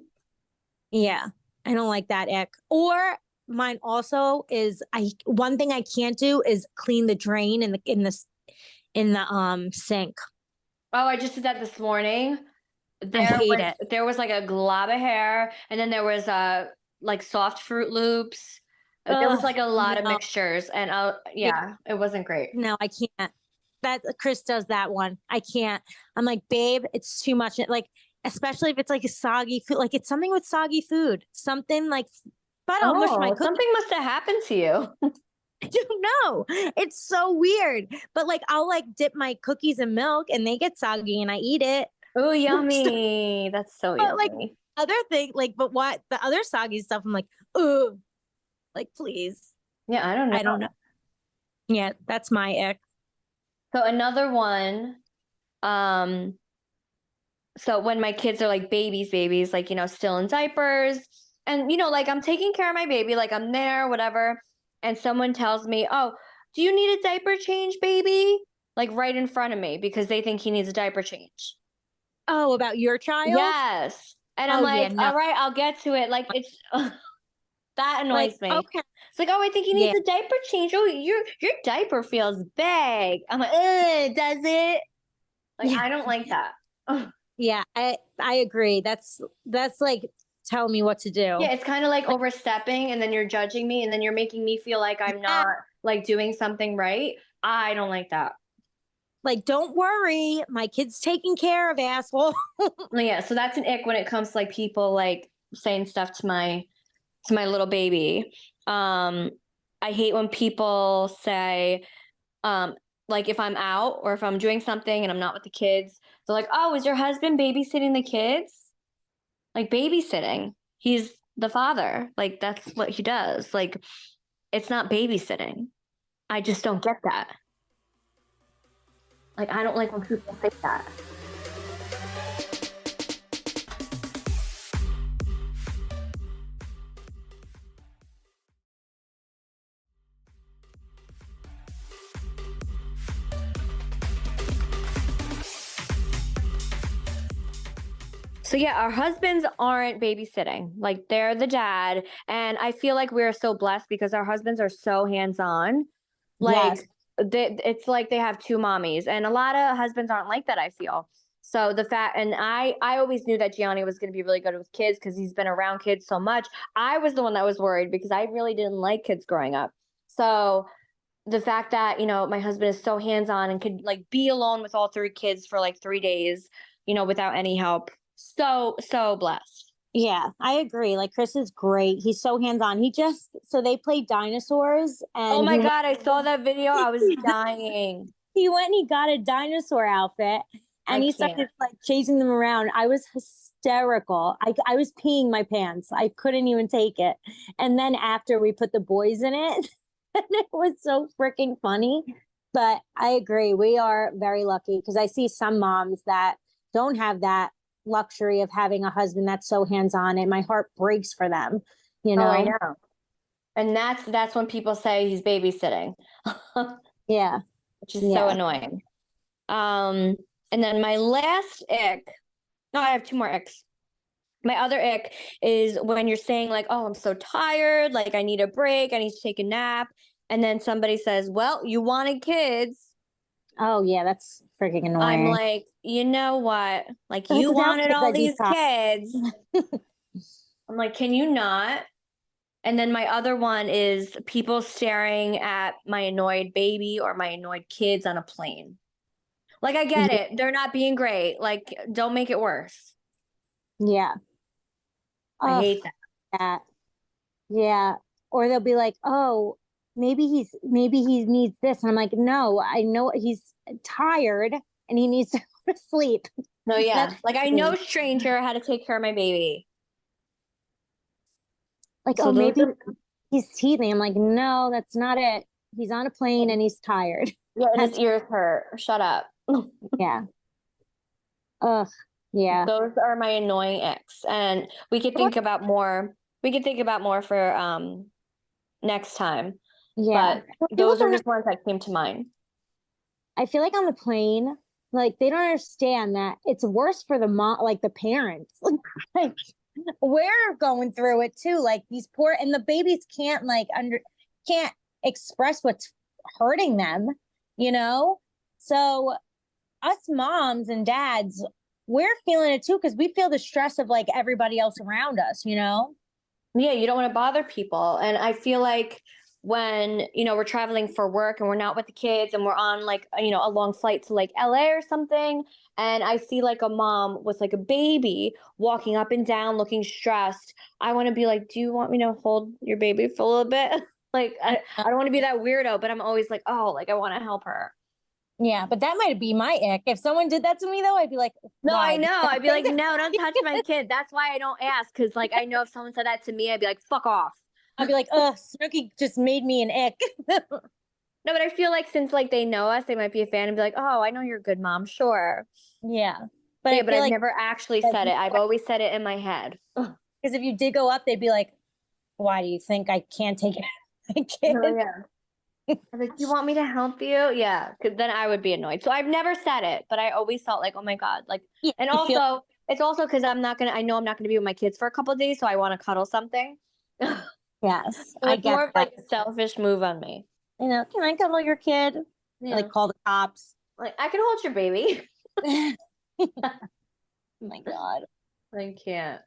[SPEAKER 2] Yeah, I don't like that ick. Or mine also is one thing I can't do is clean the drain in the sink.
[SPEAKER 1] Oh, I just did that this morning.
[SPEAKER 2] I hate it.
[SPEAKER 1] There was like a glob of hair, and then there was like soft Fruit Loops. There was like a lot of mixtures, and it wasn't great.
[SPEAKER 2] No, I can't. That Chris does that one. I can't. I'm like, babe, it's too much. Like, especially if it's like a soggy food, like it's something with soggy food, something like. But I'll mush my cookies.
[SPEAKER 1] Something must have happened to you.
[SPEAKER 2] I don't know. It's so weird. But like I'll like dip my cookies in milk and they get soggy and I eat it.
[SPEAKER 1] Oh, yummy. That's so yummy.
[SPEAKER 2] Like other thing, like, but what the other soggy stuff, I'm like, oh, like please.
[SPEAKER 1] Yeah, I don't know.
[SPEAKER 2] Yeah, that's my ick.
[SPEAKER 1] So another one So when my kids are like babies, like, still in diapers and, like I'm taking care of my baby, like I'm there, whatever. And someone tells me, oh, do you need a diaper change, baby? Like right in front of me because they think he needs a diaper change.
[SPEAKER 2] Oh, about your child?
[SPEAKER 1] Yes. And I'm like,
[SPEAKER 2] no.
[SPEAKER 1] all right, I'll get to it. Like it's that annoys me.
[SPEAKER 2] Okay.
[SPEAKER 1] It's like, oh, I think he needs a diaper change. Oh, your diaper feels big. I'm like, does it? Like, I don't like that.
[SPEAKER 2] Yeah, I agree. That's like tell me what to do.
[SPEAKER 1] Yeah, it's kind of like overstepping and then you're judging me and then you're making me feel like I'm not like doing something right. I don't like that.
[SPEAKER 2] Like, don't worry, my kid's taken care of, asshole.
[SPEAKER 1] Yeah, so that's an ick when it comes to like people like saying stuff to my little baby. I hate when people say, like if I'm out or if I'm doing something and I'm not with the kids, they're like, oh, is your husband babysitting the kids? Like babysitting. He's the father. Like that's what he does. Like it's not babysitting. I just don't get that. Like I don't like when people say that. So yeah, our husbands aren't babysitting. Like they're the dad. And I feel like we're so blessed because our husbands are so hands-on. Like it's like they have two mommies. And a lot of husbands aren't like that, I feel. So the fact, and I always knew that Gianni was going to be really good with kids because he's been around kids so much. I was the one that was worried because I really didn't like kids growing up. So the fact that, my husband is so hands-on and could like be alone with all three kids for like 3 days, without any help. So blessed.
[SPEAKER 2] Yeah, I agree. Like Chris is great. He's so hands-on. So they played dinosaurs and
[SPEAKER 1] oh my God, I saw that video. I was dying.
[SPEAKER 2] He went and he got a dinosaur outfit and he started like chasing them around. I was hysterical. I was peeing my pants. I couldn't even take it. And then after we put the boys in it, and it was so freaking funny. But I agree. We are very lucky because I see some moms that don't have that luxury of having a husband that's so hands-on and my heart breaks for them,
[SPEAKER 1] Oh, I know. And that's when people say he's babysitting.
[SPEAKER 2] Yeah.
[SPEAKER 1] Which is so annoying. And then my last ick, no, I have 2 more icks. My other ick is when you're saying like, oh, I'm so tired, like I need a break, I need to take a nap. And then somebody says, well, you wanted kids.
[SPEAKER 2] Oh yeah, that's freaking annoying.
[SPEAKER 1] I'm like, you know what? Like you wanted all these kids. I'm like, can you not? And then my other one is people staring at my annoyed baby or my annoyed kids on a plane. Like I get it. They're not being great. Like don't make it worse.
[SPEAKER 2] Yeah.
[SPEAKER 1] I hate that.
[SPEAKER 2] Yeah. Or they'll be like, oh, maybe he needs this. And I'm like, no, I know he's tired and he needs to go to sleep.
[SPEAKER 1] No, yeah. Like I know stranger how to take care of my baby.
[SPEAKER 2] Like, so maybe he's teething. I'm like, no, that's not it. He's on a plane and he's tired.
[SPEAKER 1] Yeah, and his ears hurt. Shut up.
[SPEAKER 2] Yeah. Ugh. Yeah.
[SPEAKER 1] Those are my annoying icks. And we could think about more. We could think about more for next time.
[SPEAKER 2] Yeah.
[SPEAKER 1] But those are just ones that came to mind.
[SPEAKER 2] I feel like on the plane, like they don't understand that it's worse for the mom, like the parents. Like we're going through it too. Like these poor, and the babies can't express what's hurting them, So us moms and dads, we're feeling it too because we feel the stress of like everybody else around us, Yeah,
[SPEAKER 1] you don't want to bother people. And I feel like when, we're traveling for work and we're not with the kids and we're on like, a long flight to like LA or something. And I see like a mom with like a baby walking up and down looking stressed. I want to be like, do you want me to hold your baby for a little bit? Like, I don't want to be that weirdo, but I'm always like, oh, like I want to help her.
[SPEAKER 2] Yeah, but that might be my ick. If someone did that to me, though, I'd be like,
[SPEAKER 1] no, I know. I'd be like, no, don't touch my kid. That's why I don't ask. Because, like, I know if someone said that to me, I'd be like, fuck off.
[SPEAKER 2] I'd be like, Snooki just made me an ick.
[SPEAKER 1] No, but I feel like since like they know us, they might be a fan and be like, "Oh, I know you're a good mom, sure."
[SPEAKER 2] Yeah. But
[SPEAKER 1] Yeah,
[SPEAKER 2] I
[SPEAKER 1] but
[SPEAKER 2] feel
[SPEAKER 1] I've
[SPEAKER 2] like
[SPEAKER 1] never actually said it. I've always said it in my head.
[SPEAKER 2] because if you did go up, they'd be like, why do you think I can't take it? I
[SPEAKER 1] Oh
[SPEAKER 2] can't.
[SPEAKER 1] yeah. I'm like, you want me to help you? Yeah, because then I would be annoyed. So I've never said it, but I always felt like, oh my God, like,
[SPEAKER 2] Yeah,
[SPEAKER 1] and
[SPEAKER 2] you feel
[SPEAKER 1] also it's also because I know I'm not gonna be with my kids for a couple of days, so I want to cuddle something. So
[SPEAKER 2] yes, I
[SPEAKER 1] it's
[SPEAKER 2] get
[SPEAKER 1] more of
[SPEAKER 2] that.
[SPEAKER 1] like a selfish move on me.
[SPEAKER 2] You know, can I cuddle your kid?
[SPEAKER 1] Yeah,
[SPEAKER 2] Like call the cops.
[SPEAKER 1] like I can hold your baby.
[SPEAKER 2] Oh my God.
[SPEAKER 1] I can't.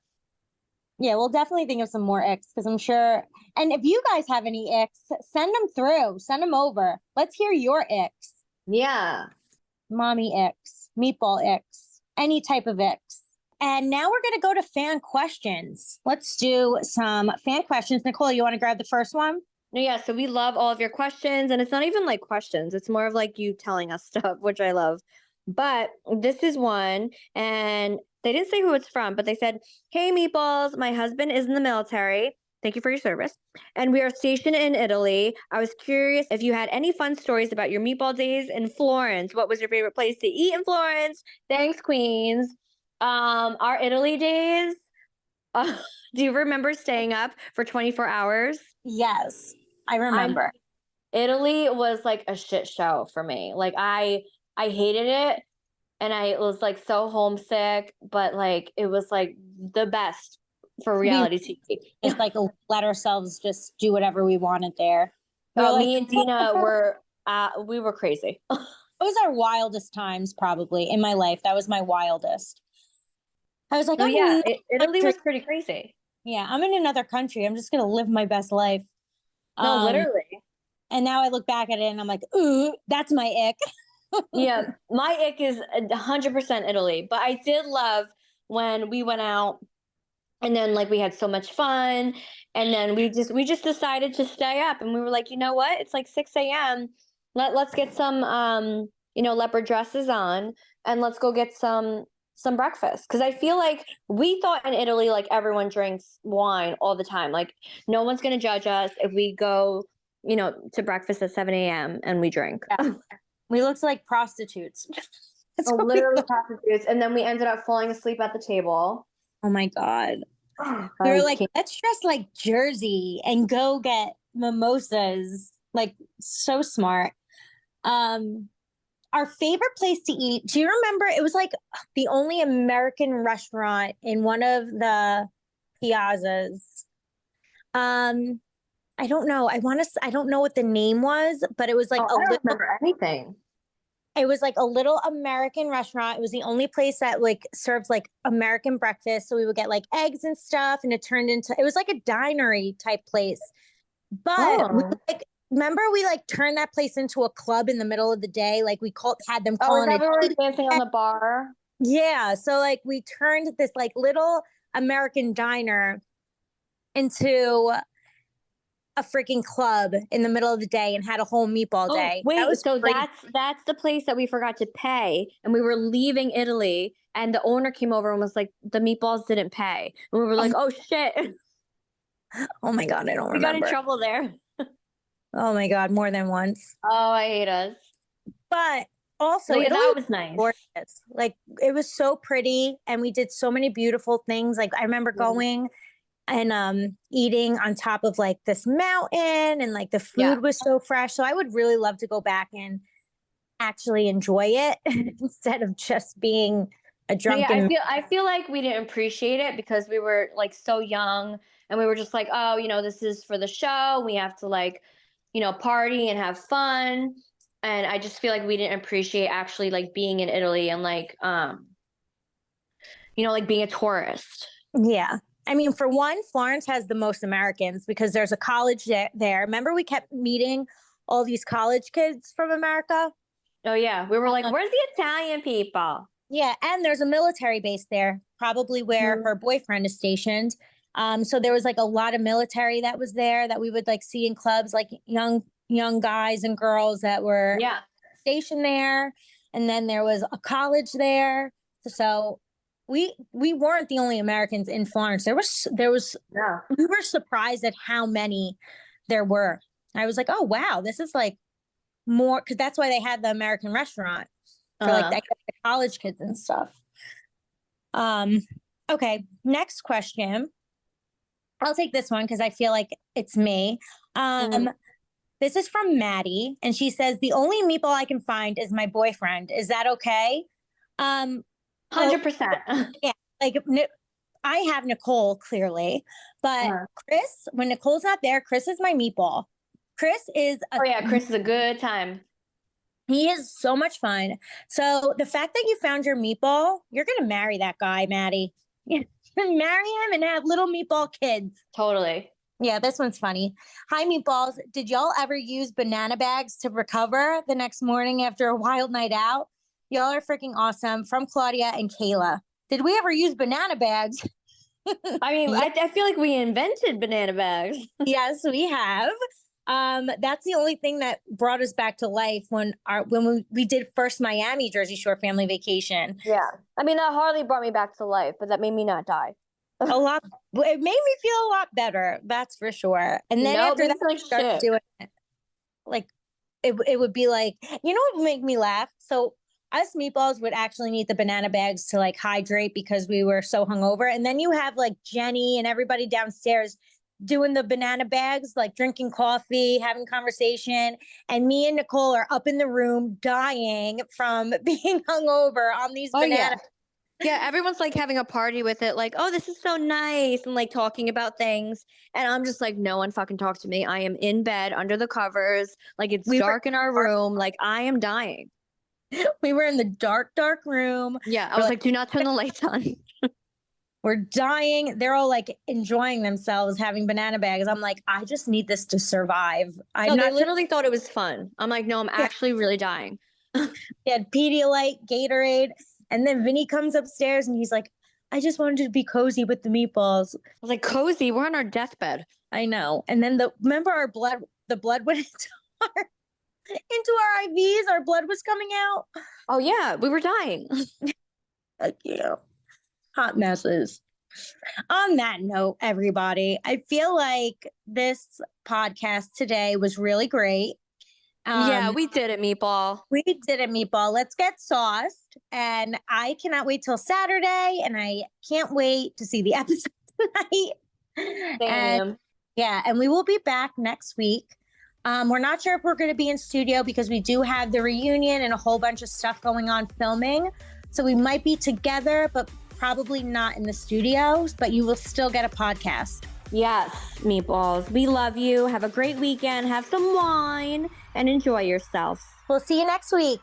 [SPEAKER 2] Yeah, we'll definitely think of some more icks because I'm sure. And if you guys have any icks, send them through, send them over. Let's hear your icks.
[SPEAKER 1] Yeah.
[SPEAKER 2] Mommy icks, meatball icks, any type of icks. And now we're going to go to fan questions. Let's do some fan questions. Nicole, you want to grab the first one?
[SPEAKER 1] No, yeah. So we love all of your questions, and it's not even like questions. It's more of like you telling us stuff, which I love. But this is one, and they didn't say who it's from, but they said, "Hey, meatballs, my husband is in the military. Thank you for your service. And we are stationed in Italy. I was curious if you had any fun stories about your meatball days in Florence. What was your favorite place to eat in Florence? Thanks, Queens. Our Italy days. Uh, do you remember staying up for 24 hours?
[SPEAKER 2] Yes, I
[SPEAKER 1] I'm
[SPEAKER 2] remember.
[SPEAKER 1] Italy was like a shit show for me. Like I hated it and I was like so homesick, but like it was like the best for
[SPEAKER 2] We
[SPEAKER 1] reality TV.
[SPEAKER 2] just like let ourselves just do whatever we wanted there. We were
[SPEAKER 1] Oh,
[SPEAKER 2] like,
[SPEAKER 1] me and Dina were we were crazy.
[SPEAKER 2] it was our wildest times probably in my life. That was my wildest. I was like,
[SPEAKER 1] No,
[SPEAKER 2] I'm
[SPEAKER 1] yeah,
[SPEAKER 2] in
[SPEAKER 1] Italy was pretty crazy.
[SPEAKER 2] yeah, I'm in another country. I'm just gonna live my best life.
[SPEAKER 1] No,
[SPEAKER 2] Um,
[SPEAKER 1] literally.
[SPEAKER 2] and now I look back at it and I'm like, ooh, that's my ick.
[SPEAKER 1] Yeah, my ick is 100% Italy, but I did love when we went out and then like we had so much fun and then we just decided to stay up and we were like, you know what, it's like 6 a.m. Let's get some leopard dresses on and let's go get some breakfast because I feel like we thought in Italy like everyone drinks wine all the time, like no one's going to judge us if we go to breakfast at 7 a.m. and we drink.
[SPEAKER 2] Yeah. We looked like prostitutes.
[SPEAKER 1] Oh, literally prostitutes, and then we ended up falling asleep at the table.
[SPEAKER 2] Oh my God.
[SPEAKER 1] Oh,
[SPEAKER 2] We were like, let's dress like Jersey and go get mimosas. Like so smart. Our favorite place to eat. Do you remember? It was like the only American restaurant in one of the piazzas. I don't know. I don't know what the name was, but it was like
[SPEAKER 1] I don't remember anything.
[SPEAKER 2] it was like a little American restaurant. It was the only place that like served like American breakfast. So we would get like eggs and stuff, and it was like a dinery type place. But we like remember we like turned that place into a club in the middle of the day. Like had them calling
[SPEAKER 1] it. We were dancing on the bar.
[SPEAKER 2] Yeah. So like we turned this like little American diner into a freaking club in the middle of the day and had a whole meatball day.
[SPEAKER 1] Wait, so that's the place that we forgot to pay, and we were leaving Italy, and the owner came over and was like, "The meatballs didn't pay," and we were like, "Oh shit!"
[SPEAKER 2] Oh my God, I don't remember.
[SPEAKER 1] We got in trouble there.
[SPEAKER 2] Oh my God, more than once.
[SPEAKER 1] Oh, I hate us.
[SPEAKER 2] But also,
[SPEAKER 1] that was nice.
[SPEAKER 2] Gorgeous. Like it was so pretty, and we did so many beautiful things. Like I remember going and eating on top of like this mountain, and like the food was so fresh. So I would really love to go back and actually enjoy it instead of just being a drunken.
[SPEAKER 1] Yeah, I feel like we didn't appreciate it because we were like so young and we were just like, oh, this is for the show. We have to like, party and have fun. And I just feel like we didn't appreciate actually like being in Italy and like like being a tourist.
[SPEAKER 2] Yeah. I mean, for one, Florence has the most Americans because there's a college there. Remember, we kept meeting all these college kids from America?
[SPEAKER 1] Oh, yeah. We were like, where's the Italian people?
[SPEAKER 2] Yeah. And there's a military base there, probably where her boyfriend is stationed. So there was like a lot of military that was there that we would like see in clubs, like young guys and girls that were stationed there. And then there was a college there. So we weren't the only Americans in Florence. There was we were surprised at how many there were. I was like, oh wow, this is like more, because that's why they had the American restaurant for like the college kids and stuff. Okay, next question. I'll take this one because I feel like it's me. This is from Maddie, and she says, the only meatball I can find is my boyfriend. Is that okay?
[SPEAKER 1] 100%.
[SPEAKER 2] Yeah, like I have Nicole clearly, but Chris, when Nicole's not there, Chris is my meatball. Chris is
[SPEAKER 1] Chris is a good time.
[SPEAKER 2] He is so much fun. So the fact that you found your meatball, you're going to marry that guy, Maddie. Marry him and have little meatball kids.
[SPEAKER 1] Totally.
[SPEAKER 2] Yeah, this one's funny. Hi, meatballs. Did y'all ever use banana bags to recover the next morning after a wild night out? Y'all are freaking awesome. From Claudia and Kayla. Did we ever use banana bags?
[SPEAKER 1] I mean, I feel like we invented banana bags.
[SPEAKER 2] Yes, we have. That's the only thing that brought us back to life when we did first Miami Jersey Shore family vacation.
[SPEAKER 1] Yeah. I mean, that hardly brought me back to life, but that made me not die.
[SPEAKER 2] It made me feel a lot better. That's for sure. And then after that,
[SPEAKER 1] like
[SPEAKER 2] started doing it. Like it would be like, you know what would make me laugh? So us meatballs would actually need the banana bags to like hydrate because we were so hungover. And then you have like Jenny and everybody downstairs doing the banana bags, like drinking coffee, having conversation. And me and Nicole are up in the room dying from being hungover on these bananas.
[SPEAKER 1] Yeah, everyone's like having a party with it, like, oh, this is so nice, and like talking about things. And I'm just like, no one fucking talk to me. I am in bed under the covers. Like it's dark in our room. Like I am dying.
[SPEAKER 2] We were in the dark room.
[SPEAKER 1] Yeah, I was like, do not turn the lights on.
[SPEAKER 2] We're dying. They're all like enjoying themselves having banana bags. I'm like, I just need this to survive.
[SPEAKER 1] They literally thought it was fun. I'm like, no, I'm actually really dying.
[SPEAKER 2] They had Pedialyte, Gatorade. And then Vinny comes upstairs and he's like, I just wanted to be cozy with the meatballs.
[SPEAKER 1] I was like, cozy? We're on our deathbed.
[SPEAKER 2] I know. And then remember the blood went into our IVs. Our blood was coming out.
[SPEAKER 1] Oh yeah, we were dying.
[SPEAKER 2] Like, hot messes. On that note, everybody, I feel like this podcast today was really great.
[SPEAKER 1] Yeah, we did it, Meatball.
[SPEAKER 2] We did it, Meatball. Let's get sauced. And I cannot wait till Saturday. And I can't wait to see the episode tonight.
[SPEAKER 1] Damn.
[SPEAKER 2] And we will be back next week. We're not sure if we're going to be in studio because we do have the reunion and a whole bunch of stuff going on filming. So we might be together, but probably not in the studios. But you will still get a podcast.
[SPEAKER 1] Yes, Meatballs. We love you. Have a great weekend. Have some wine and enjoy yourself.
[SPEAKER 2] We'll see you next week.